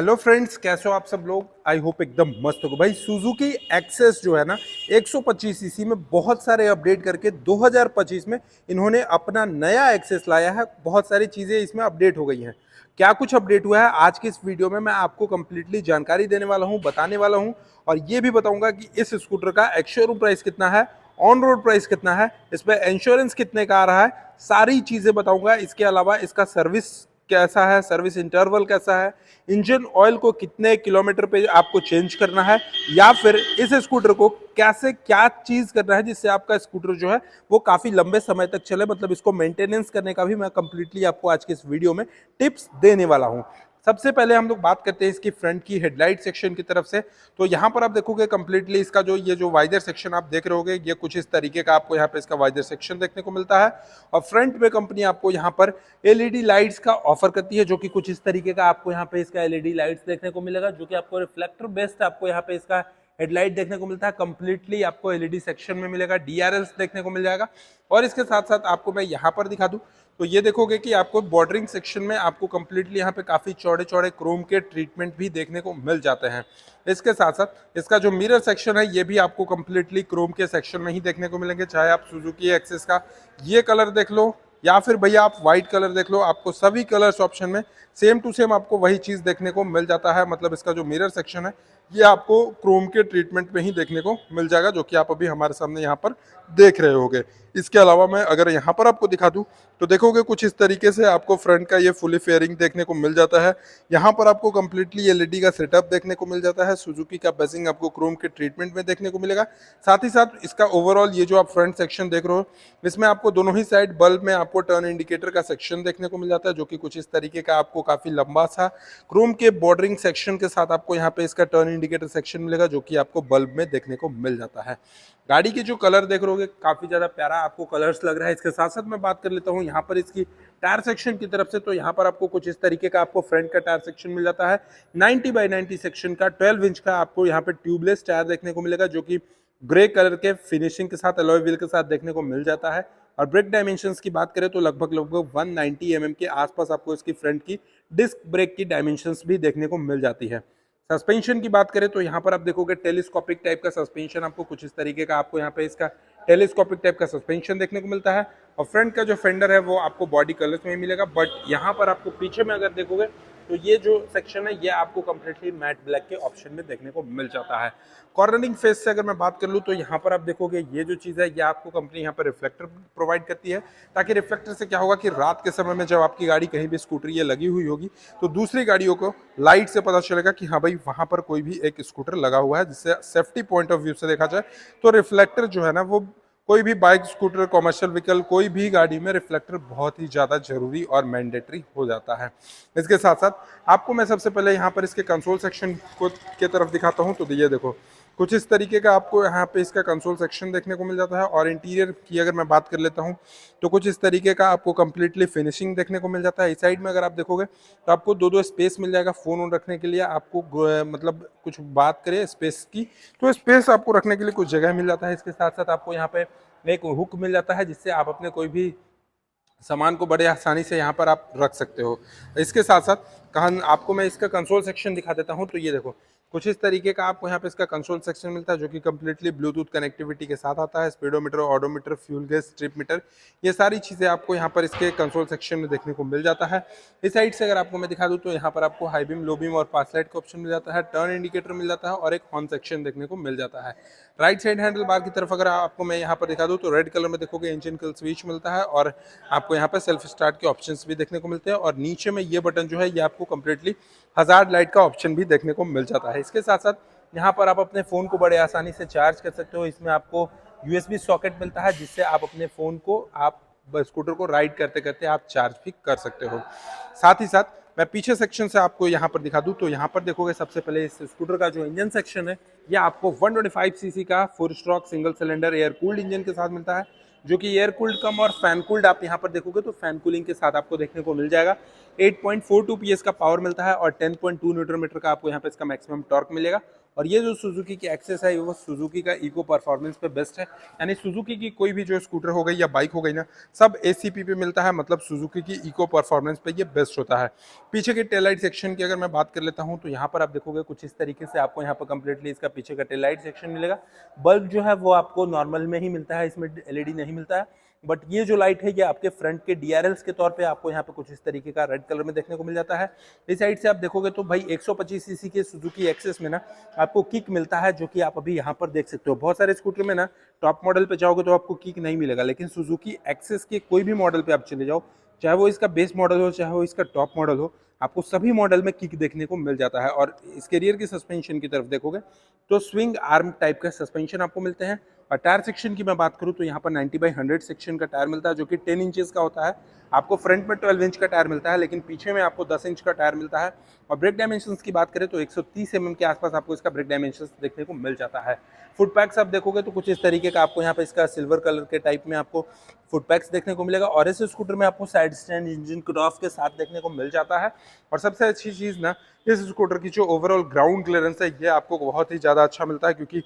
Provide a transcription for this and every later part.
Hello friends, कैसे हो आप सब लोग। आई होप एकदम मस्त हो भाई। सुजुकी एक्सेस जो है ना 125 सीसी में बहुत सारे अपडेट करके 2025 में इन्होंने अपना नया एक्सेस लाया है। बहुत सारी चीज़ें इसमें अपडेट हो गई हैं। क्या कुछ अपडेट हुआ है आज की इस वीडियो में मैं आपको कंप्लीटली जानकारी देने वाला हूं, बताने वाला हूं। और ये भी बताऊंगा कि इस स्कूटर का एक्स शोरूम प्राइस कितना है, ऑन रोड प्राइस कितना है, इस पर इंश्योरेंस कितने का आ रहा है, सारी चीज़ें बताऊंगा। इसके अलावा इसका सर्विस कैसा है, सर्विस इंटरवल कैसा है, इंजन ऑयल को कितने किलोमीटर पे आपको चेंज करना है, या फिर इस स्कूटर को कैसे क्या चीज करना है जिससे आपका स्कूटर जो है वो काफी लंबे समय तक चले। मतलब इसको मेंटेनेंस करने का भी मैं कंप्लीटली आपको आज के इस वीडियो में टिप्स देने वाला हूं। सबसे पहले हम लोग बात करते हैं इसकी फ्रंट की हेडलाइट सेक्शन की तरफ से। तो यहाँ पर आप देखोगे कंप्लीटली इसका जो ये जो वाइजर सेक्शन आप देख रहे होगे, ये कुछ इस तरीके का आपको यहाँ पे इसका वाइजर सेक्शन देखने को मिलता है। और फ्रंट में कंपनी आपको यहाँ पर एलईडी लाइट्स का ऑफर करती है, जो कि कुछ इस तरीके का आपको यहाँ पे इसका एलईडी लाइट्स देखने को मिलेगा, जो कि आपको रिफ्लेक्टर बेस्ड आपको यहाँ पे इसका हेडलाइट देखने को मिलता है। कंप्लीटली आपको एलईडी सेक्शन में मिलेगा, डीआरएल्स देखने को मिल जाएगा। और इसके साथ साथ आपको मैं यहाँ पर दिखा दूं तो ये देखोगे कि आपको बॉर्डरिंग सेक्शन में आपको कंप्लीटली यहाँ पे काफी चौड़े चौड़े क्रोम के ट्रीटमेंट भी देखने को मिल जाते हैं। इसके साथ साथ इसका जो मिरर सेक्शन है ये भी आपको कंप्लीटली क्रोम के सेक्शन में ही देखने को मिलेंगे। चाहे आप सुजुकी एक्सेस का ये कलर देख लो या फिर भैया आप व्हाइट कलर देख लो, आपको सभी कलर्स ऑप्शन में सेम टू सेम आपको वही चीज देखने को मिल जाता है। मतलब इसका जो मिरर सेक्शन है ये आपको क्रोम के ट्रीटमेंट में ही देखने को मिल जाएगा, जो कि आप अभी हमारे सामने यहाँ पर देख रहे होगे। इसके अलावा मैं अगर यहाँ पर आपको दिखा दूं तो देखोगे कुछ इस तरीके से आपको फ्रंट का ये फुली फेयरिंग देखने को मिल जाता है। यहाँ पर आपको कंप्लीटली एलईडी का सेटअप देखने को मिल जाता है। सुजुकी का बेसिंग आपको क्रोम के ट्रीटमेंट में देखने को मिलेगा। साथ ही साथ इसका ओवरऑल ये जो आप फ्रंट सेक्शन देख रहे हो इसमें आपको दोनों ही साइड बल्ब में आपको टर्न इंडिकेटर का सेक्शन देखने को मिल जाता है, जो कि कुछ इस तरीके का आपको काफी लंबा सा क्रोम के बॉर्डरिंग सेक्शन के साथ आपको यहाँ पे इसका टर्न इंडिकेटर सेक्शन मिलेगा, जो कि आपको बल्ब में देखने को मिल जाता है। गाड़ी की जो कलर देख रहे होगे काफी ज्यादा प्यारा आपको कलर्स लग रहा है। इसके साथ साथ मैं बात कर लेता हूँ यहाँ पर इसकी टायर सेक्शन की तरफ से। तो यहाँ पर आपको कुछ इस तरीके का आपको फ्रंट का टायर सेक्शन मिल जाता है। 90 बाई 90 सेक्शन का 12 इंच का आपको यहाँ पे ट्यूबलेस टायर देखने को मिलेगा, जो कि ग्रे कलर के फिनिशिंग के साथ अलॉय व्हील के साथ देखने को मिल जाता है। और ब्रेक डायमेंशंस की बात करें तो लगभग 190 mm के आसपास आपको इसकी फ्रंट की डिस्क ब्रेक की डायमेंशंस भी देखने को मिल जाती है। सस्पेंशन की बात करें तो यहाँ पर आप देखोगे टेलीस्कोपिक टाइप का सस्पेंशन, आपको कुछ इस तरीके का आपको यहाँ पे इसका टेलीस्कोपिक टाइप का सस्पेंशन देखने को मिलता है। और फ्रंट का जो फेंडर है वो आपको बॉडी कलर्स में मिलेगा, बट यहाँ पर आपको पीछे में अगर देखोगे तो ये जो सेक्शन है ये आपको कंप्लीटली मैट ब्लैक के ऑप्शन में देखने को मिल जाता है। कॉर्नरिंग फेस से अगर मैं बात कर लूँ तो यहाँ पर आप देखोगे ये जो चीज़ है ये आपको कंपनी यहाँ पर रिफ्लेक्टर प्रोवाइड करती है, ताकि रिफ्लेक्टर से क्या होगा कि रात के समय में जब आपकी गाड़ी कहीं भी स्कूटर ये लगी हुई होगी तो दूसरी गाड़ियों को लाइट से पता चलेगा कि हाँ भाई वहाँ पर कोई भी एक स्कूटर लगा हुआ है। जिससे सेफ्टी पॉइंट ऑफ व्यू से देखा जाए तो रिफ्लेक्टर जो है ना वो कोई भी बाइक, स्कूटर, कॉमर्शियल व्हीकल, कोई भी गाड़ी में रिफ्लेक्टर बहुत ही ज़्यादा जरूरी और मैंडेटरी हो जाता है। इसके साथ साथ आपको मैं सबसे पहले यहाँ पर इसके कंसोल सेक्शन को के तरफ दिखाता हूँ। तो ये देखो कुछ इस तरीके का आपको यहाँ पे इसका कंसोल सेक्शन देखने को मिल जाता है। और इंटीरियर की अगर मैं बात कर लेता हूँ तो कुछ इस तरीके का आपको कंप्लीटली फिनिशिंग देखने को मिल जाता है। इस साइड में अगर आप देखोगे तो आपको दो स्पेस मिल जाएगा फोन ऑन रखने के लिए। आपको मतलब कुछ बात करें स्पेस की तो स्पेस आपको रखने के लिए कुछ जगह मिल जाता है। इसके साथ साथ आपको यहाँ पे एक हुक मिल जाता है, जिससे आप अपने कोई भी सामान को बड़े आसानी से यहाँ पर आप रख सकते हो। इसके साथ साथ कहा आपको मैं इसका कंसोल सेक्शन दिखा देता हूँ। तो ये देखो कुछ इस तरीके का आपको यहाँ पे इसका कंसोल सेक्शन मिलता है, जो कि कंप्लीटली ब्लूटूथ कनेक्टिविटी के साथ आता है। Speedometer, odometer, fuel gauge, trip meter, ये सारी चीज़ें आपको यहाँ पर इसके कंसोल सेक्शन में देखने को मिल जाता है। इस साइड से अगर आपको मैं दिखा दूँ तो यहाँ पर आपको हाई बीम, लो बीम और पास लाइट का ऑप्शन मिल जाता है। टर्न इंडिकेटर मिल जाता है और एक हॉर्न सेक्शन देखने को मिल जाता है। राइट साइड हैंडल बार की तरफ अगर आपको मैं यहाँ पर दिखा दूँ तो रेड कलर में देखोगे इंजन किल स्विच मिलता है, और आपको यहाँ पे सेल्फ स्टार्ट के ऑप्शंस भी देखने को मिलते हैं। और नीचे में ये बटन जो है ये आपको कंप्लीटली हजार्ड लाइट का ऑप्शन भी देखने को मिल जाता है। इसके साथ साथ यहाँ पर आप अपने फ़ोन को बड़े आसानी से चार्ज कर सकते हो। इसमें आपको यूएसबी सॉकेट मिलता है, जिससे आप अपने फ़ोन को आप स्कूटर को राइड करते करते आप चार्ज भी कर सकते हो। साथ ही साथ मैं पीछे सेक्शन से आपको यहाँ पर दिखा दूँ तो यहाँ पर देखोगे सबसे पहले इस स्कूटर का जो इंजन सेक्शन है ये आपको 125 सीसी का 4 stroke single cylinder air cooled engine के साथ मिलता है, जो कि एयर कूल्ड कम और फैन कूल्ड आप यहाँ पर देखोगे तो फैन कूलिंग के साथ आपको देखने को मिल जाएगा। 8.42 PS का पावर मिलता है और 10.2 न्यूटन मीटर का आपको यहाँ पे इसका मैक्सिमम टॉर्क मिलेगा। और ये जो सुजुकी की एक्सेस है वो सुजुकी का इको परफॉर्मेंस पे बेस्ट है। यानी सुजुकी की कोई भी जो स्कूटर हो गई या बाइक हो गई ना, सब एसीपी पे मिलता है, मतलब सुजुकी की इको परफॉर्मेंस पे ये बेस्ट होता है। पीछे के टेल लाइट सेक्शन की अगर मैं बात कर लेता हूँ तो यहाँ पर आप देखोगे कुछ इस तरीके से आपको यहाँ पर कंप्लीटली इसका पीछे का टेल लाइट सेक्शन मिलेगा। बल्ब जो है वो आपको नॉर्मल में ही मिलता है, इसमें एलईडी नहीं मिलता है। बट ये जो लाइट है ये आपके फ्रंट के डीआरएल्स के तौर पे आपको यहाँ पे कुछ इस तरीके का रेड कलर में देखने को मिल जाता है। इस साइड से आप देखोगे तो भाई 125 सीसी के सुजुकी एक्सेस में ना आपको किक मिलता है, जो कि आप अभी यहाँ पर देख सकते हो। बहुत सारे स्कूटर में ना टॉप मॉडल पे जाओगे तो आपको किक नहीं मिलेगा, लेकिन सुजुकी एक्सेस के कोई भी मॉडल पे आप चले जाओ, चाहे वो इसका बेस मॉडल हो चाहे वो इसका टॉप मॉडल हो, आपको सभी मॉडल में किक देखने को मिल जाता है। और इसके रियर की सस्पेंशन की तरफ देखोगे तो स्विंग आर्म टाइप का सस्पेंशन आपको मिलते हैं। और टायर सेक्शन की मैं बात करूं तो यहाँ पर 90/100 सेक्शन का टायर मिलता है, जो कि 10 इंचेस का होता है। आपको फ्रंट में 12 इंच का टायर मिलता है, लेकिन पीछे में आपको 10 इंच का टायर मिलता है। और ब्रेक डायमेंशंस की बात करें तो 130 mm के आसपास आपको इसका ब्रेक डायमेंशंस देखने को मिल जाता है। फुट पैक्स आप देखोगे तो कुछ इस तरीके का आपको यहाँ पे इसका सिल्वर कलर के टाइप में आपको फुट पैक्स देखने को मिलेगा। और इस स्कूटर में आपको side stand engine cut off के साथ देखने को मिल जाता है। और सबसे अच्छी चीज़ ना, इस स्कूटर की जो ओवरऑल ग्राउंड क्लियरेंस है ये आपको बहुत ही ज़्यादा अच्छा मिलता है, क्योंकि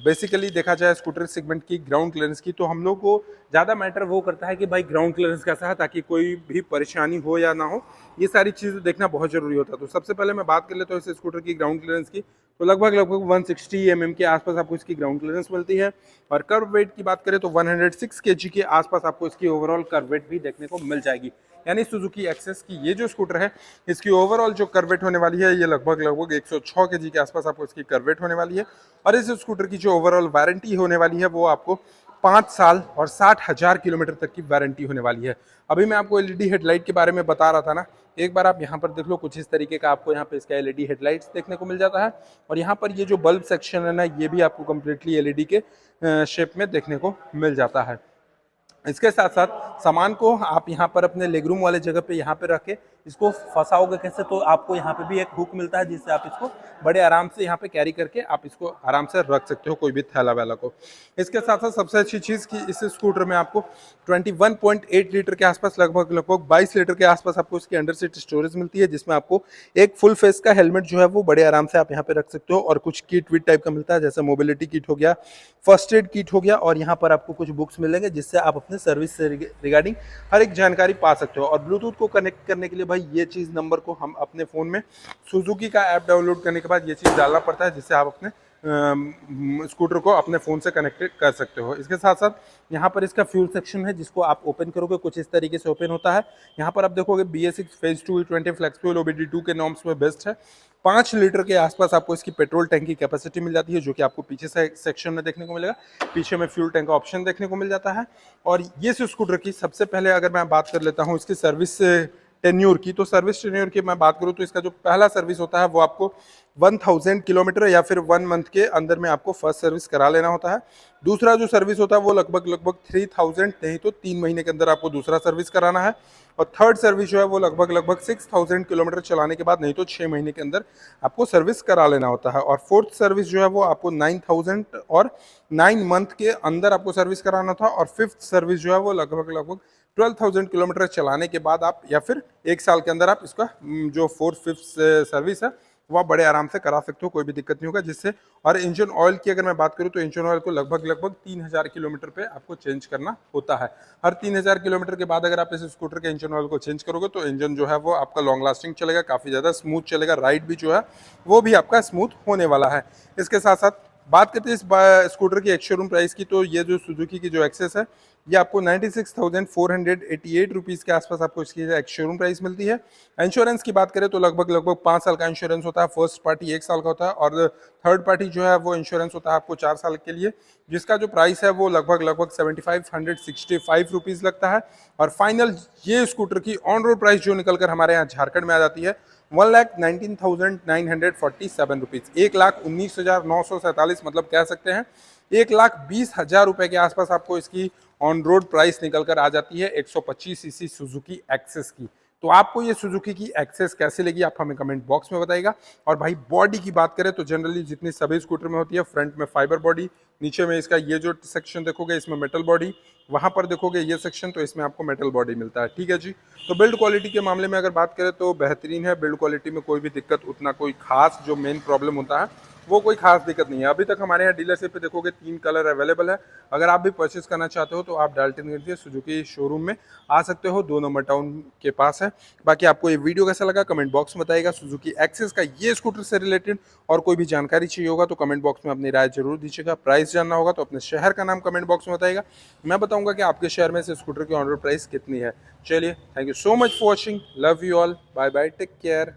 बेसिकली देखा जाए स्कूटर सेगमेंट की ग्राउंड क्लियरेंस की तो हम लोग को ज़्यादा मैटर वो करता है कि भाई ग्राउंड क्लियरेंस कैसा है, ताकि कोई भी परेशानी हो या ना हो, ये सारी चीज़ें देखना बहुत ज़रूरी होता है। तो सबसे पहले मैं बात कर लेता हूँ इस स्कूटर की ग्राउंड क्लियरेंस की, तो लगभग 160 mm के आसपास आपको इसकी ग्राउंड क्लियरेंस मिलती है। और कर्व वेट की बात करें तो 106 kg के आसपास आपको इसकी ओवरऑल कर्व वेट भी देखने को मिल जाएगी। यानी सुजुकी एक्सेस की ये जो स्कूटर है इसकी ओवरऑल जो कर्व वेट होने वाली है ये लगभग 106 kg के आसपास आपको इसकी कर्व वेट होने वाली है। और इस स्कूटर की जो ओवरऑल वारंटी होने वाली है वो आपको 5 साल और 60,000 किलोमीटर तक की वारंटी होने वाली है। अभी मैं आपको एलईडी हेडलाइट के बारे में बता रहा था ना, एक बार आप यहाँ पर देख लो, कुछ इस तरीके का आपको यहाँ पे इसका एलईडी हेडलाइट्स देखने को मिल जाता है। और यहाँ पर ये जो बल्ब सेक्शन है ना, ये भी आपको कम्प्लीटली एलईडी के शेप में देखने को मिल जाता है। इसके साथ साथ सामान को आप यहाँ पर अपने लेगरूम वाले जगह पे यहाँ पे रख के इसको फंसाओगे कैसे, तो आपको यहाँ पे भी एक हुक मिलता है जिससे आप इसको बड़े आराम से यहाँ पे कैरी करके आप इसको आराम से रख सकते हो, कोई भी थैला वैला को। इसके साथ साथ सबसे अच्छी चीज़ कि इस स्कूटर में आपको 21.8 लीटर के आसपास लगभग 22 लीटर के आसपास आपको इसकी अंडर सीट स्टोरेज मिलती है, जिसमें आपको एक फुल फेस का हेलमेट जो है वो बड़े आराम से आप यहाँ पे रख सकते हो। और कुछ किट विट टाइप का मिलता है, जैसे मोबिलिटी किट हो गया, फर्स्ट एड किट हो गया, और यहाँ पर आपको कुछ बुक्स मिलेंगे जिससे आप अपने सर्विस से रिगार्डिंग हर एक जानकारी पा सकते हो। और ब्लूटूथ को कनेक्ट करने के लिए भाई ये चीज़ नंबर को हम अपने फ़ोन में सुजुकी का ऐप डाउनलोड करने के बाद ये चीज़ डालना पड़ता है, जिससे आप अपने स्कूटर को अपने फ़ोन से कनेक्टेड कर सकते हो। इसके साथ साथ यहाँ पर इसका फ्यूल सेक्शन है, जिसको आप ओपन करोगे कुछ इस तरीके से ओपन होता है। यहाँ पर आप देखोगे BS6 phase 2 E20 flex fuel OBD2 के नॉर्म्स में बेस्ट है। 5 लीटर के आसपास आपको इसकी पेट्रोल टैंक की कैपेसिटी मिल जाती है, जो कि आपको पीछे से सेक्शन में देखने को मिलेगा। पीछे में फ्यूल टैंक का ऑप्शन देखने को मिल जाता है। और ये स्कूटर की सबसे पहले अगर मैं बात कर लेता हूँ इसकी सर्विस टेन्योर की, तो सर्विस टेन्योर की मैं बात करूँ तो इसका जो पहला सर्विस होता है वो आपको 1000 किलोमीटर या फिर 1 मंथ के अंदर में आपको फर्स्ट सर्विस करा लेना होता है। दूसरा जो सर्विस होता है वो लगभग 3000 नहीं तो 3 महीने के अंदर आपको दूसरा सर्विस कराना है। और थर्ड सर्विस जो है वो लगभग 6000 किलोमीटर चलाने के बाद नहीं तो 6 महीने के अंदर आपको सर्विस करा लेना होता है। और फोर्थ सर्विस जो है वो आपको 9000 और 9 मंथ के अंदर आपको सर्विस कराना था। और फिफ्थ सर्विस जो है वो लगभग 12,000 किलोमीटर चलाने के बाद आप या फिर 1 साल के अंदर आप इसका जो फोर्थ फिफ्थ सर्विस है वो आप बड़े आराम से करा सकते हो, कोई भी दिक्कत नहीं होगा जिससे। और इंजन ऑयल की अगर मैं बात करूं तो इंजन ऑयल को लगभग 3000 किलोमीटर पे आपको चेंज करना होता है। हर 3000 किलोमीटर के बाद अगर आप इस स्कूटर के इंजन ऑयल को चेंज करोगे तो इंजन जो है वो आपका लॉन्ग लास्टिंग चलेगा, काफ़ी ज़्यादा स्मूथ चलेगा, राइड भी जो है वो भी आपका स्मूथ होने वाला है। इसके साथ साथ बात करते हैं इस स्कूटर की एक्स शोरूम प्राइस की, तो ये जो सुजुकी की जो एक्सेस है ये आपको 96,488 रुपीज़ के आसपास आपको इसकी एक्स शोरूम प्राइस मिलती है। इंश्योरेंस की बात करें तो लगभग 5 साल का इंश्योरेंस होता है, फर्स्ट पार्टी 1 साल का होता है और थर्ड पार्टी जो है वो इंश्योरेंस होता है आपको 4 साल के लिए, जिसका जो प्राइस है वो लगभग 7565 रुपीज़ लगता है। और फाइनल ये स्कूटर की ऑन रोड प्राइस जो निकल कर हमारे यहाँ झारखंड में आ जाती है 1,19,947 रुपीज़, 1,19,947, मतलब कह सकते हैं 1,20,000 रुपए के आसपास आपको इसकी ऑन रोड प्राइस निकल कर आ जाती है 125 सीसी सुजुकी एक्सेस की। तो आपको ये सुजुकी की एक्सेस कैसे लगी आप हमें कमेंट बॉक्स में बताइएगा। और भाई बॉडी की बात करें तो जनरली जितनी सभी स्कूटर में होती है, फ्रंट में फाइबर बॉडी, नीचे में इसका ये जो सेक्शन देखोगे इसमें मेटल बॉडी, वहाँ पर देखोगे ये सेक्शन तो इसमें आपको मेटल बॉडी मिलता है। ठीक है जी। तो बिल्ड क्वालिटी के मामले में अगर बात करें तो बेहतरीन है, बिल्ड क्वालिटी में कोई भी दिक्कत, उतना कोई खास जो मेन प्रॉब्लम होता है वो कोई खास दिक्कत नहीं है। अभी तक हमारे यहाँ डीलरशिप पे देखोगे 3 कलर अवेलेबल है। अगर आप भी परचेस करना चाहते हो तो आप डाल्टनगंज के सुजुकी शोरूम में आ सकते हो, 2 नंबर टाउन के पास है। बाकी आपको ये वीडियो कैसा लगा कमेंट बॉक्स में बताइएगा। सुजुकी एक्सेस का ये स्कूटर से रिलेटेड और कोई भी जानकारी चाहिए होगा तो कमेंट बॉक्स में अपनी राय जरूर दीजिएगा। प्राइस जानना होगा तो अपने शहर का नाम कमेंट बॉक्स में बताइएगा, मैं बताऊंगा कि आपके शहर में से स्कूटर की ऑन रोड प्राइस कितनी है। चलिए, thank you so much for watching, love you all, bye bye, take care.